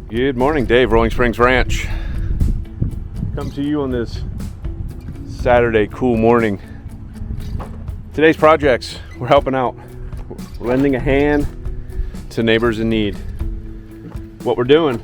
Good morning, Dave, Rolling Springs Ranch. Come to you on this Saturday cool morning. Today's projects, we're helping out. We're lending a hand to neighbors in need. What we're doing,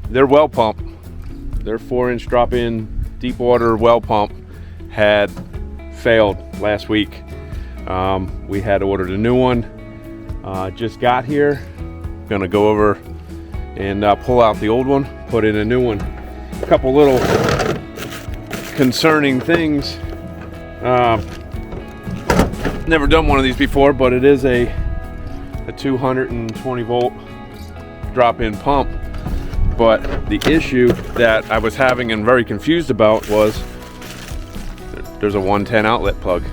their well pump, their 4-inch drop-in deep water well pump had failed last week. We had ordered a new one, just got here. Gonna go over and pull out the old one, put in a new one. A couple little concerning things. Never done one of these before, but it is a 220 volt drop-in pump. But the issue that I was having and very confused about was there's a 110 outlet plug.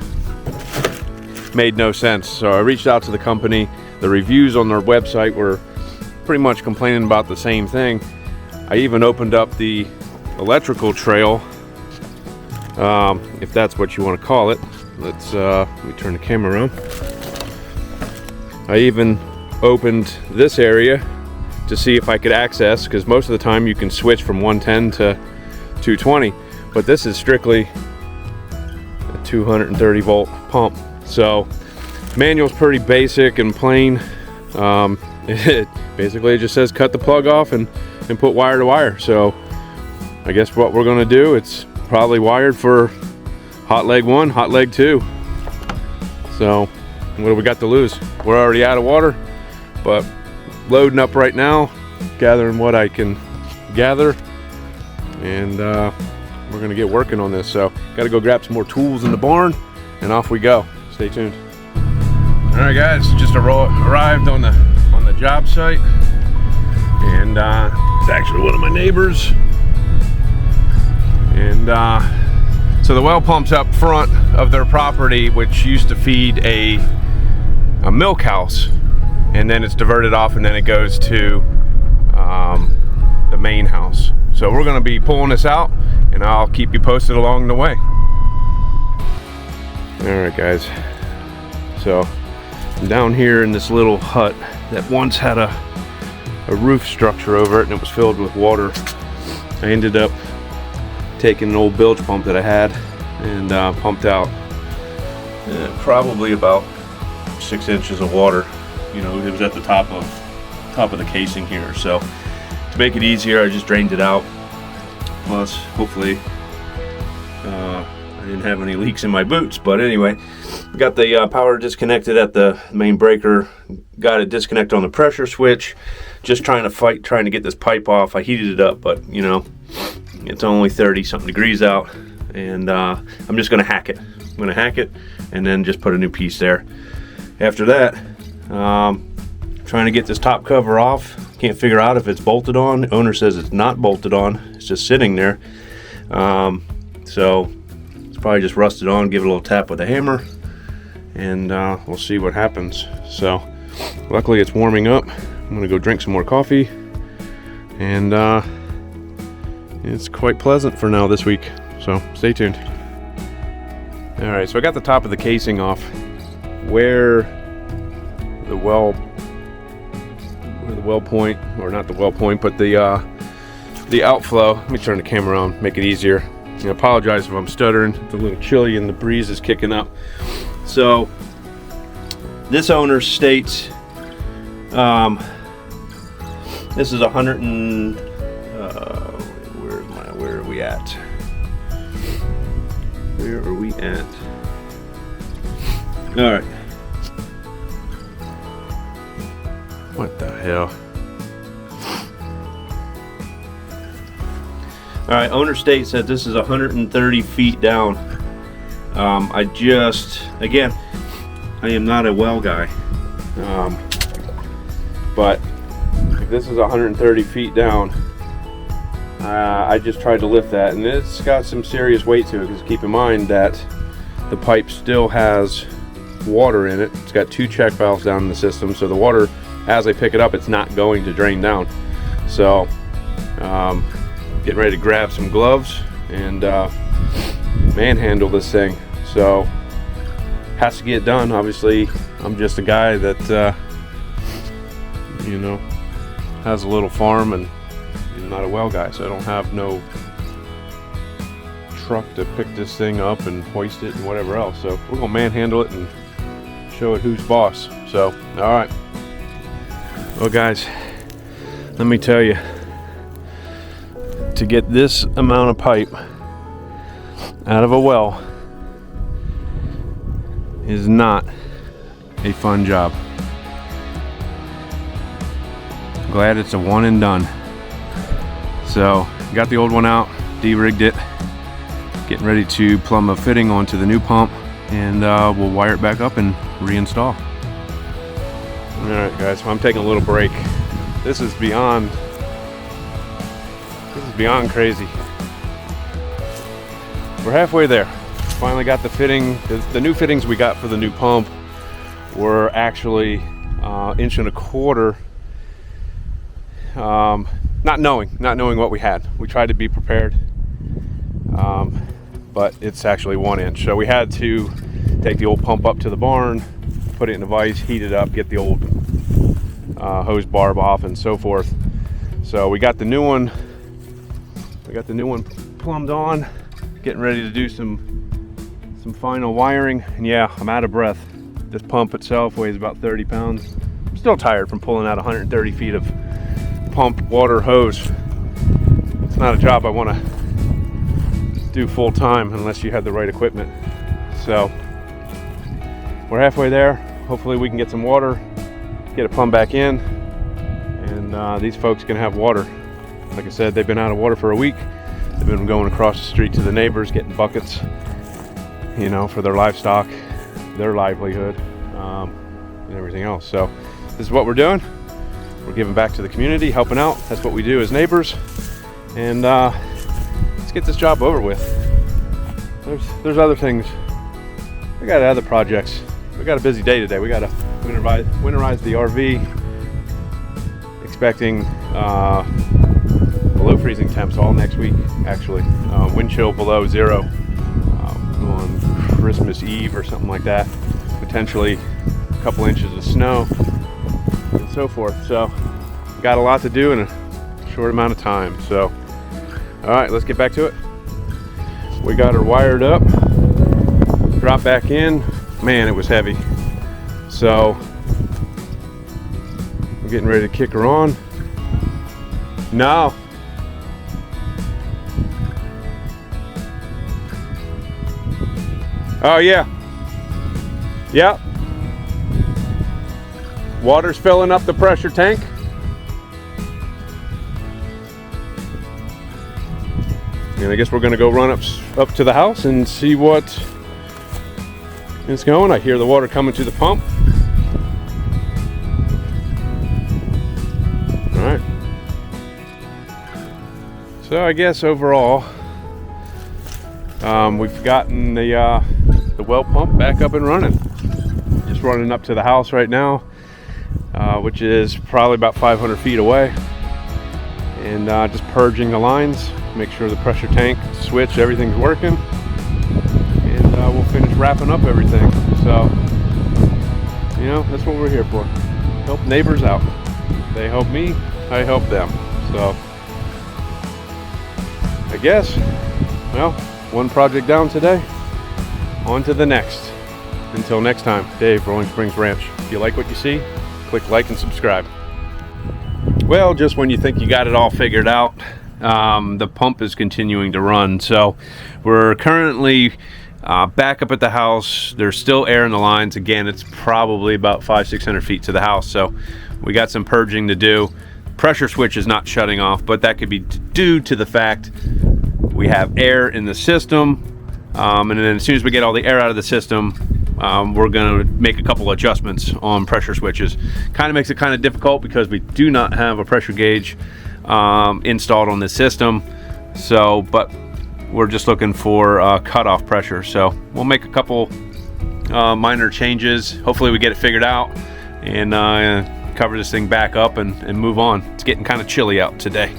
Made no sense. So I reached out to the company. The reviews on their website were pretty much complaining about the same thing. I even opened up the electrical trail, if that's what you want to call it. Let me turn the camera around. I even opened this area to see if I could access, because most of the time you can switch from 110 to 220, but this is strictly a 230 volt pump. So manual's pretty basic and plain. It basically just says cut the plug off and put wire to wire. So I guess what we're gonna do, it's probably wired for hot leg 1, hot leg 2. So what do we got to lose? We're already out of water, but loading up right now, gathering what I can gather, and we're gonna get working on this. So gotta go grab some more tools in the barn and off we go. Stay tuned. All right guys, just arrived on the job site, and it's actually one of my neighbors. And so the well pump's up front of their property, which used to feed a milk house, and then it's diverted off and then it goes to the main house. So we're going to be pulling this out, and I'll keep you posted along the way. All right guys, so I'm down here in this little hut that once had a roof structure over it, and it was filled with water. I ended up taking an old bilge pump that I had and pumped out probably about 6 inches of water. You know, it was at the top of the casing here. So to make it easier, I just drained it out. Plus, hopefully, I didn't have any leaks in my boots. But anyway, got the power disconnected at the main breaker. Got it disconnected on the pressure switch. Just trying to get this pipe off. I heated it up, but you know, it's only 30-something degrees out, and I'm just gonna hack it. I'm gonna hack it and then just put a new piece there. After that, trying to get this top cover off. Can't figure out if it's bolted on. The owner says it's not bolted on. It's just sitting there. So it's probably just rusted on. Give it a little tap with a hammer, and we'll see what happens. So luckily it's warming up. I'm gonna go drink some more coffee, and it's quite pleasant for now this week. So stay tuned. All right, so I got the top of the casing off. Where the well point, or not the well point, but the outflow. Let me turn the camera on, make it easier. I apologize if I'm stuttering. It's a little chilly and the breeze is kicking up. So this owner states this is 100 and where are we at? Where are we at? All right. What the hell? All right, owner states that this is 130 feet down. Again, I am not a well guy, but if this is 130 feet down, I just tried to lift that, and it's got some serious weight to it, because keep in mind that the pipe still has water in it. It's got 2 check valves down in the system, so the water, as I pick it up, it's not going to drain down. So getting ready to grab some gloves and manhandle this thing. So has to get done. Obviously I'm just a guy that you know, has a little farm and not a well guy, so I don't have no truck to pick this thing up and hoist it and whatever else. So we're gonna manhandle it and show it who's boss. So, all right. Well, guys, let me tell you, to get this amount of pipe out of a well is not a fun job. I'm glad it's a one and done. So, got the old one out, de-rigged it, getting ready to plumb a fitting onto the new pump, and we'll wire it back up and reinstall. All right, guys, so I'm taking a little break. This is beyond crazy. We're halfway there. Finally got the fitting. The new fittings we got for the new pump were actually 1.25 inches. Not knowing what we had. We tried to be prepared, but it's actually 1 inch. So we had to take the old pump up to the barn, put it in a vise, heat it up, get the old hose barb off, and so forth. So we got the new one. We got the new one plumbed on, getting ready to do some final wiring. And yeah, I'm out of breath. This pump itself weighs about 30 pounds. I'm still tired from pulling out 130 feet of pump water hose. It's not a job I want to do full time unless you have the right equipment. So we're halfway there. Hopefully we can get some water, get it plumbed back in, and these folks can have water. Like I said, they've been out of water for a week. They've been going across the street to the neighbors, getting buckets, you know, for their livestock, their livelihood, and everything else. So this is what we're doing. We're giving back to the community, helping out. That's what we do as neighbors. And let's get this job over with. There's other things. We got other projects. We got a busy day today. We got to winterize the RV. Expecting below freezing temps all next week, actually. Wind chill below zero on Christmas Eve or something like that. Potentially a couple inches of snow and so forth. So got a lot to do in a short amount of time. So all right, let's get back to it. We got her wired up, dropped back in. Man, it was heavy. So we're getting ready to kick her on. No. Oh yeah. Yep. Water's filling up the pressure tank. And I guess we're gonna go run up to the house and see what is going. I hear the water coming to the pump. All right. So I guess overall, we've gotten the well pump back up and running. Just running up to the house right now, which is probably about 500 feet away, and just purging the lines, make sure the pressure tank switch, everything's working, and we'll finish wrapping up everything. So, you know, that's what we're here for. Help neighbors out. They help me, I help them. So, I guess, well, one project down today, on to the next. Until next time, Dave, Rolling Springs Ranch. If you like what you see, click like and subscribe. Well, just when you think you got it all figured out, the pump is continuing to run. So we're currently back up at the house. There's still air in the lines. Again, it's probably about 500-600 feet to the house. So we got some purging to do. Pressure switch is not shutting off, but that could be due to the fact we have air in the system. And then as soon as we get all the air out of the system, we're going to make a couple adjustments on pressure switches. Kind of makes it kind of difficult because we do not have a pressure gauge installed on this system. So, but we're just looking for cutoff pressure. So we'll make a couple minor changes. Hopefully we get it figured out and cover this thing back up and move on. It's getting kind of chilly out today.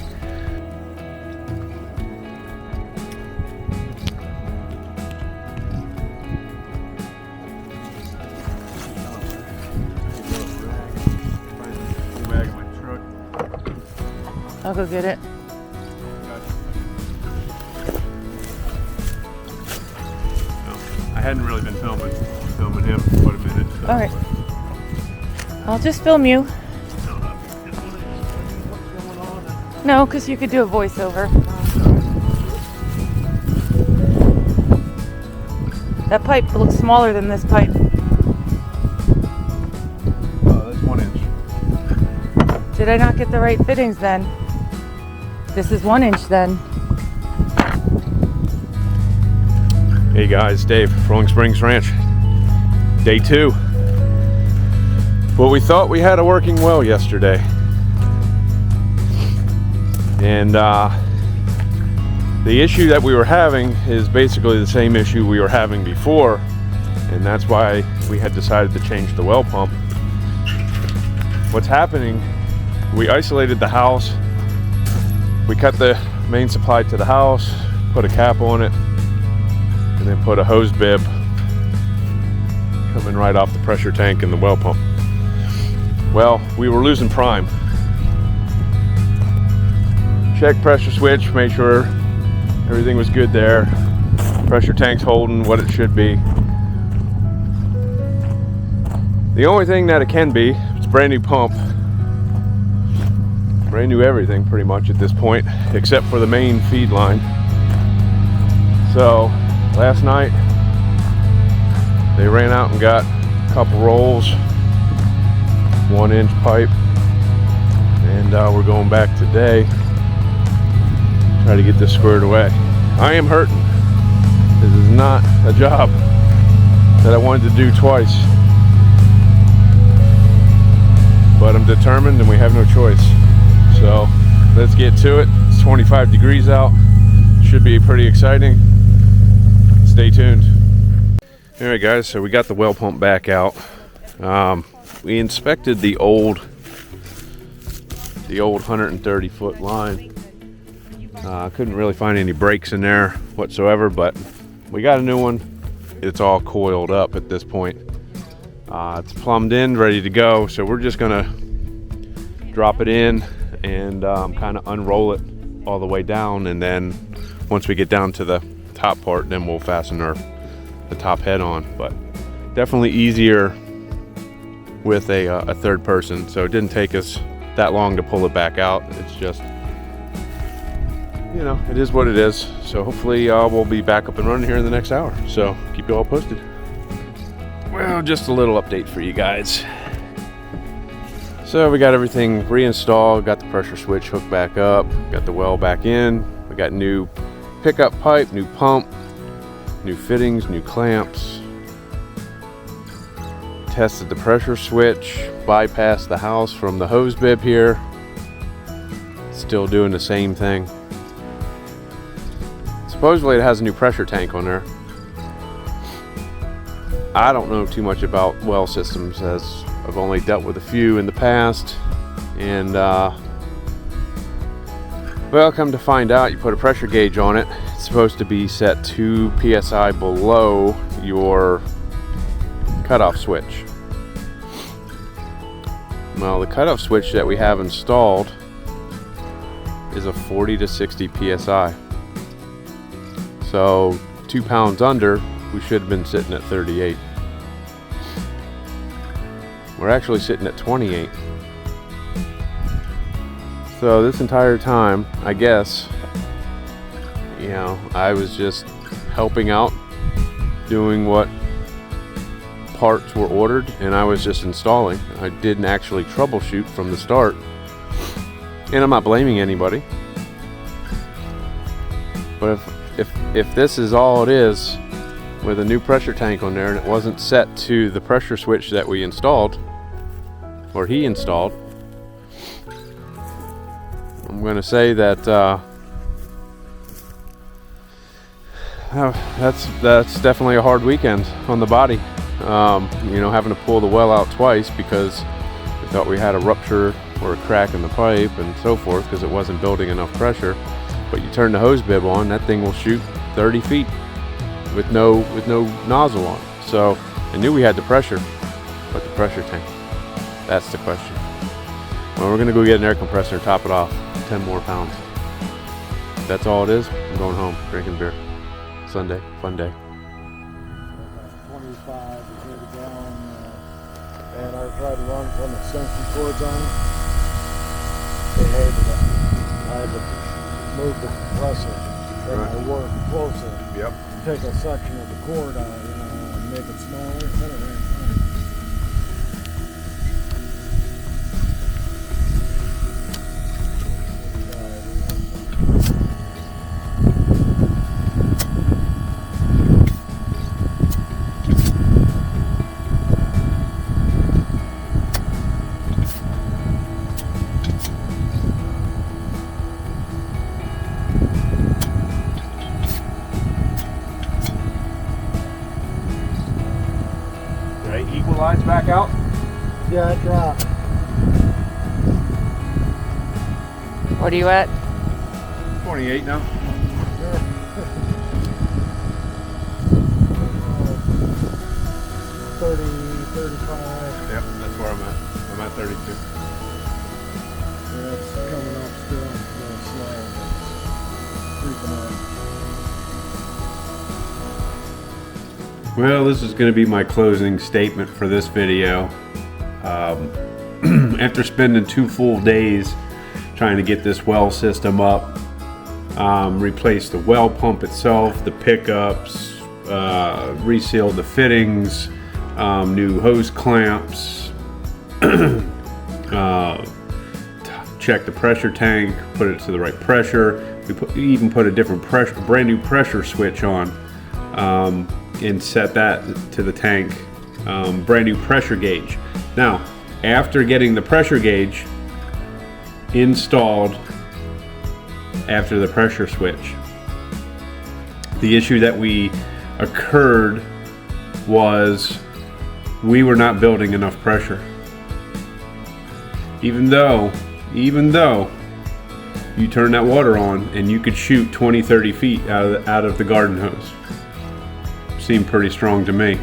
I'll go get it. hadn't really been filming him for quite a minute. So. All right. I'll just film you. No, because you could do a voiceover. That pipe looks smaller than this pipe. Oh, that's 1 inch. Did I not get the right fittings then? This is 1 inch then. Hey guys, Dave, Rolling Springs Ranch. Day 2. Well, we thought we had a working well yesterday. And the issue that we were having is basically the same issue we were having before. And that's why we had decided to change the well pump. What's happening, we isolated the house. We cut the main supply to the house, put a cap on it, and then put a hose bib coming right off the pressure tank and the well pump. Well, we were losing prime. Check pressure switch, made sure everything was good there. Pressure tank's holding what it should be. The only thing that it can be, it's a brand new pump. Brand new everything pretty much at this point, except for the main feed line. So last night they ran out and got a couple rolls, 1 inch pipe, and we're going back today, try to get this squared away. I am hurting. This is not a job that I wanted to do twice, but I'm determined and we have no choice. So let's get to it. It's 25 degrees out. Should be pretty exciting. Stay tuned. All right guys, so we got the well pump back out. We inspected the old 130 foot line. Couldn't really find any breaks in there whatsoever, but we got a new one. It's all coiled up at this point. It's plumbed in, ready to go. So we're just gonna drop it in and kind of unroll it all the way down, and then once we get down to the top part, then we'll fasten the top head on. But definitely easier with a third person, so it didn't take us that long to pull it back out. It's just, you know, it is what it is. So hopefully we'll be back up and running here in the next hour, so keep you all posted. Well, just a little update for you guys. So we got everything reinstalled, got the pressure switch hooked back up, got the well back in, we got new pickup pipe, new pump, new fittings, new clamps. Tested the pressure switch, bypassed the house from the hose bib here. Still doing the same thing. Supposedly it has a new pressure tank on there. I don't know too much about well systems, as I've only dealt with a few in the past. And well, come to find out, you put a pressure gauge on it. It's supposed to be set 2 psi below your cutoff switch. Well, the cutoff switch that we have installed is a 40 to 60 psi. So 2 pounds under, we should have been sitting at 38. We're actually sitting at 28. So this entire time, I guess, you know, I was just helping out, doing what parts were ordered, and I was just installing. I didn't actually troubleshoot from the start, and I'm not blaming anybody. But if this is all it is, with a new pressure tank on there, and it wasn't set to the pressure switch that we installed, or he installed, I'm going to say that that's definitely a hard weekend on the body. You know, having to pull the well out twice because we thought we had a rupture or a crack in the pipe and so forth, because it wasn't building enough pressure. But you turn the hose bib on, that thing will shoot 30 feet with no nozzle on it. So I knew we had the pressure, but the pressure tank, that's the question. Well, we're gonna go get an air compressor and top it off, 10 more pounds. If that's all it is, I'm going home, drinking beer. Sunday, fun day. had to take it down, and I tried to run some extension cords on it. They hated it. I had to move the compressor and I worked closer. Yep. Take a section of the cord out, and make it smaller. Then it ran fine. Equalize back out. Yeah, it dropped. What are you at? 28 now. 30, 35. Yep, that's where I'm at. I'm at 32. Yeah, it's coming up still. Really slow. Creeping up. Well, this is going to be my closing statement for this video. After spending 2 full days trying to get this well system up, replace the well pump itself, the pickups, resealed the fittings, new hose clamps, check the pressure tank, put it to the right pressure. We even put a different pressure, brand new pressure switch on, and set that to the tank. Brand new pressure gauge. Now, after getting the pressure gauge installed after the pressure switch, the issue that occurred was we were not building enough pressure. Even though you turn that water on and you could shoot 20-30 feet out of the garden hose. Seemed pretty strong to me.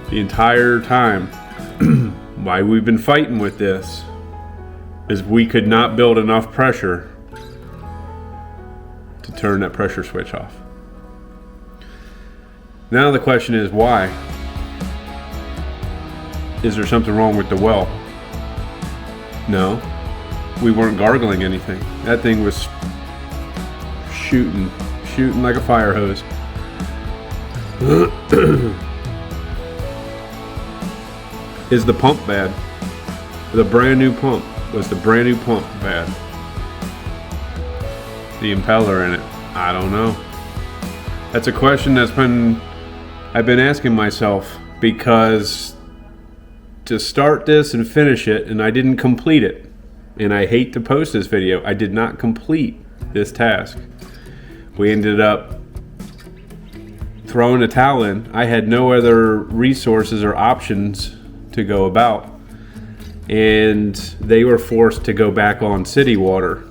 The entire time why we've been fighting with this is we could not build enough pressure to turn that pressure switch off. Now the question is, why? Is there something wrong with the well? No, we weren't gargling anything. That thing was shooting like a fire hose. Is the pump bad? The brand new pump. Was the brand new pump bad? The impeller in it? I don't know. That's a question I've been asking myself, because to start this and finish it, and I didn't complete it, and I hate to post this video, I did not complete this task. We ended up throwing a towel in. I had no other resources or options to go about, and they were forced to go back on city water.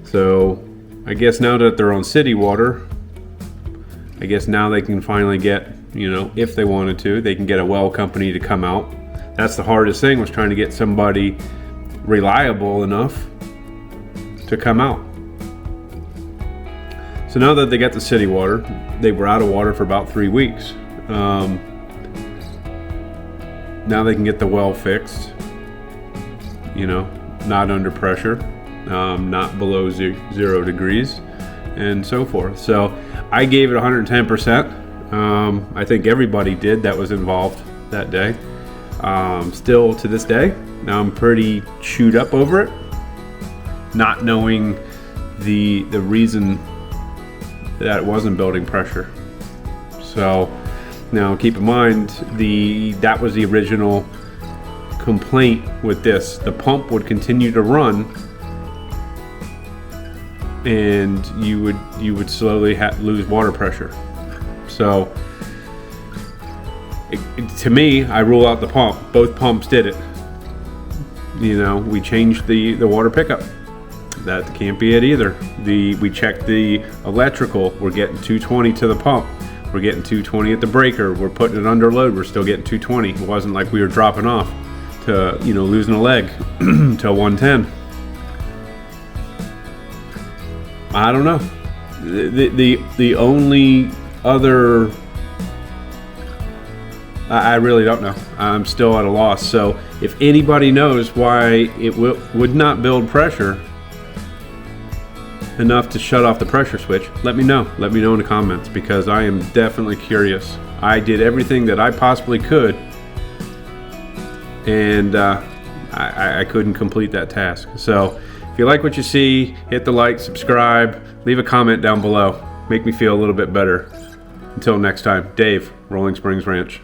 So I guess now that they're on city water, I guess now they can finally get, if they wanted to, they can get a well company to come out. That's the hardest thing, was trying to get somebody reliable enough to come out. So now that they got the city water, they were out of water for about 3 weeks. Now they can get the well fixed, not under pressure, not below 0 degrees, and so forth. So I gave it 110%. I think everybody did that was involved that day. Still to this day, now I'm pretty chewed up over it, not knowing the reason that it wasn't building pressure. So now keep in mind, that was the original complaint with this. The pump would continue to run, and you would slowly lose water pressure. So to me, I rule out the pump. Both pumps did it. We changed the water pickup. That can't be it either. We checked the electrical. We're getting 220 to the pump. We're getting 220 at the breaker. We're putting it under load. We're still getting 220. It wasn't like we were dropping off to, losing a leg to 110. I don't know. The only other, I really don't know. I'm still at a loss. So if anybody knows why it would not build pressure enough to shut off the pressure switch, let me know. Let me know in the comments, because I am definitely curious. I did everything that I possibly could, and I couldn't complete that task. So if you like what you see, hit the like, subscribe, leave a comment down below. Make me feel a little bit better. Until next time, Dave, Rolling Springs Ranch.